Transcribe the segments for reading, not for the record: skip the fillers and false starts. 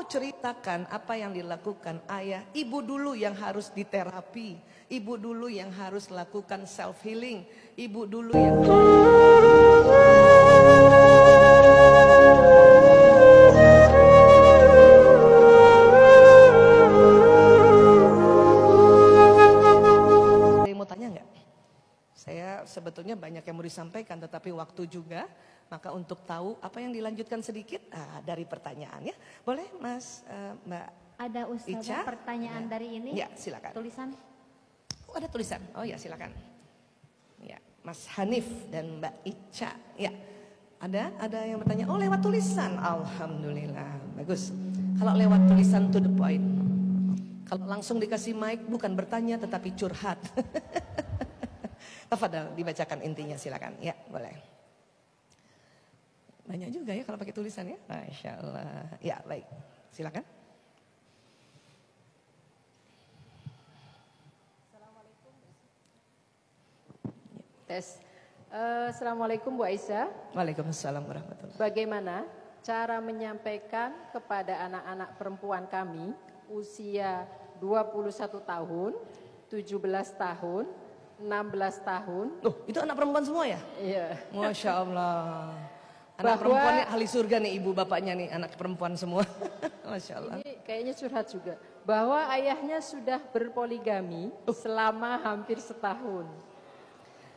mau ceritakan apa yang dilakukan ayah, ibu dulu yang harus diterapi, ibu dulu yang harus lakukan self healing, ibu dulu yang mau tanya nggak? Saya sebetulnya banyak yang mau disampaikan, tetapi waktu juga. Maka untuk tahu apa yang dilanjutkan sedikit dari pertanyaan ya. Boleh Mas, Mbak Ada Ustazah pertanyaan dari ini? Ya silakan. Tulisan? Oh, ada tulisan? Oh ya silakan. Ya, Mas Hanif dan Mbak Ica. Ya, ada yang bertanya. Oh lewat tulisan, alhamdulillah, bagus. Kalau lewat tulisan to the point. Kalau langsung dikasih mic bukan bertanya tetapi curhat. Tafadhal dibacakan intinya silakan. Ya boleh. Banyak juga ya kalau pakai tulisan ya. Masya Allah. Ya baik, silakan. Assalamualaikum Bu Aisyah. Waalaikumsalam warahmatullahi. Bagaimana cara menyampaikan kepada anak-anak perempuan kami usia 21 tahun, 17 tahun, 16 tahun. Loh, itu anak perempuan semua ya? Iya. Masya Allah. Anak perempuan ahli surga nih ibu bapaknya nih, anak perempuan semua. Masya Allah. Ini kayaknya curhat juga. Bahwa ayahnya sudah berpoligami selama hampir setahun.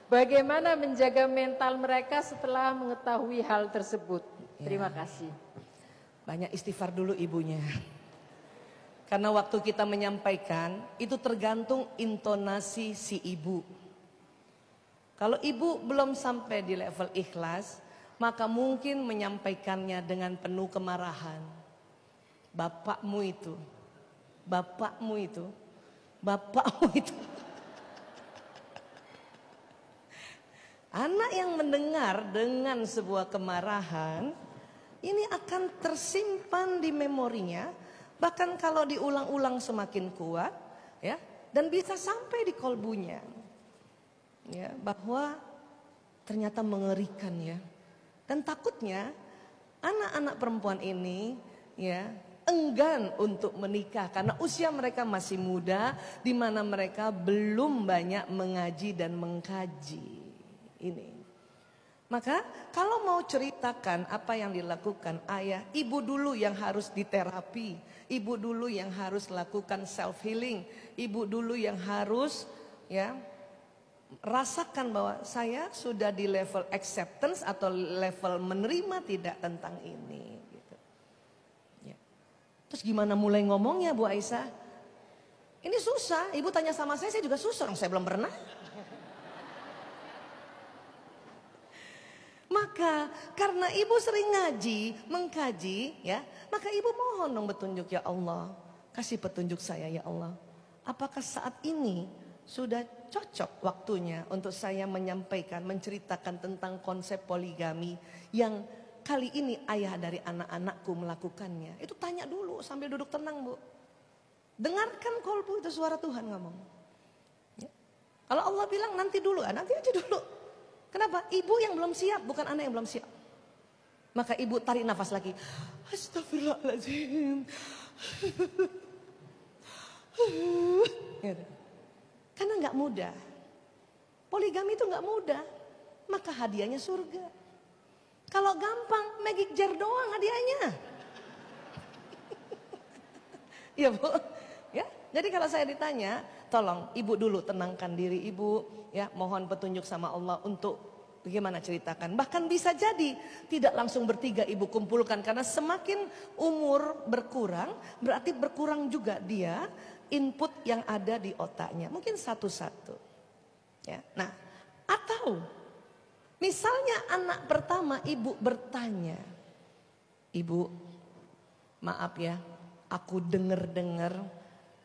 Bagaimana menjaga mental mereka setelah mengetahui hal tersebut? Terima kasih. Banyak istighfar dulu ibunya. Karena waktu kita menyampaikan itu tergantung intonasi si ibu. Kalau ibu belum sampai di level ikhlas, maka mungkin menyampaikannya dengan penuh kemarahan. Bapakmu itu, bapakmu itu, bapakmu itu. Anak yang mendengar dengan sebuah kemarahan, ini akan tersimpan di memorinya. Bahkan kalau diulang-ulang semakin kuat, ya, dan bisa sampai di kolbunya, ya, bahwa ternyata mengerikan ya. Dan takutnya anak-anak perempuan ini ya enggan untuk menikah karena usia mereka masih muda, di mana mereka belum banyak mengaji dan mengkaji ini. Maka kalau mau ceritakan apa yang dilakukan ayah, ibu dulu yang harus diterapi, ibu dulu yang harus lakukan self healing, ibu dulu yang harus ya rasakan bahwa saya sudah di level acceptance atau level menerima tidak tentang ini. Gitu. Ya. Terus gimana mulai ngomongnya Bu Aisyah? Ini susah, ibu tanya sama saya juga susah, saya belum pernah. Maka karena ibu sering ngaji, mengkaji ya, maka ibu mohon dong petunjuk ya Allah. Kasih petunjuk saya ya Allah. Apakah saat ini sudah cocok waktunya untuk saya menyampaikan, menceritakan tentang konsep poligami yang kali ini ayah dari anak-anakku melakukannya. Itu tanya dulu sambil duduk tenang Bu. Dengarkan kolbu itu suara Tuhan ngomong. Ya. Kalau Allah bilang nanti dulu, nanti aja dulu. Kenapa? Ibu yang belum siap, bukan anak yang belum siap. Maka ibu tarik nafas lagi. Astagfirullahaladzim. Gitu. Karena nggak mudah. Poligami itu nggak mudah. Maka hadiahnya surga. Kalau gampang, magic jar doang hadiahnya. Iya Bu. Ya, jadi kalau saya ditanya, tolong ibu dulu tenangkan diri ibu. Ya, mohon petunjuk sama Allah untuk bagaimana ceritakan. Bahkan bisa jadi tidak langsung bertiga ibu kumpulkan. Karena semakin umur berkurang, berarti berkurang juga dia input yang ada di otaknya. Mungkin satu-satu. Ya. Nah, atau misalnya anak pertama ibu bertanya, ibu maaf ya, aku dengar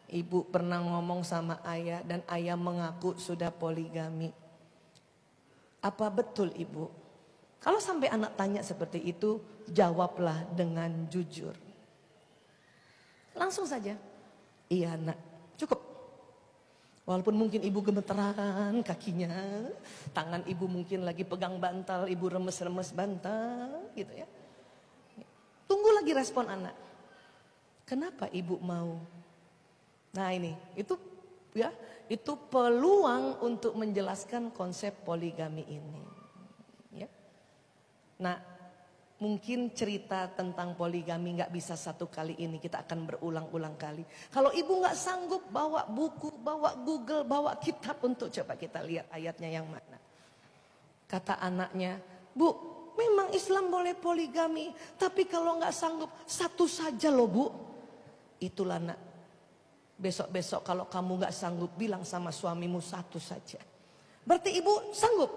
ibu pernah ngomong sama ayah dan ayah mengaku sudah poligami. Apa betul ibu? Kalau sampai anak tanya seperti itu, jawablah dengan jujur. Langsung saja. Iya nak, cukup. Walaupun mungkin ibu gemeteran kakinya, tangan ibu mungkin lagi pegang bantal, ibu remes-remes bantal gitu ya. Tunggu lagi respon anak. Kenapa ibu mau? Nah ini, itu ya, itu peluang untuk menjelaskan konsep poligami ini. Ya. Nah, mungkin cerita tentang poligami nggak bisa satu kali ini, kita akan berulang-ulang kali. Kalau ibu nggak sanggup bawa buku, bawa Google, bawa kitab untuk coba kita lihat ayatnya yang mana. Kata anaknya, Bu, memang Islam boleh poligami, tapi kalau nggak sanggup satu saja loh Bu. Itulah nak, besok-besok kalau kamu nggak sanggup bilang sama suamimu satu saja. Berarti ibu sanggup?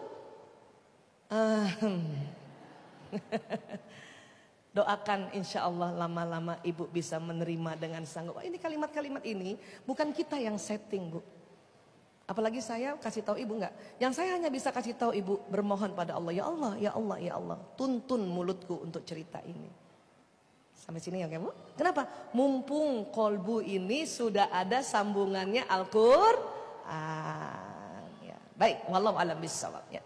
Doakan insya Allah lama-lama ibu bisa menerima dengan sanggup. Ini kalimat-kalimat ini bukan kita yang setting Bu. Apalagi saya kasih tahu ibu nggak. Yang saya hanya bisa kasih tahu ibu, bermohon pada Allah. Ya Allah, ya Allah, ya Allah. Tuntun mulutku untuk cerita ini. Sampai sini ya kamu. Kenapa? Mumpung kolbu ini sudah ada sambungannya Al-Qur'an. Ya. Baik, wallahu a'lam bishawab. Ya.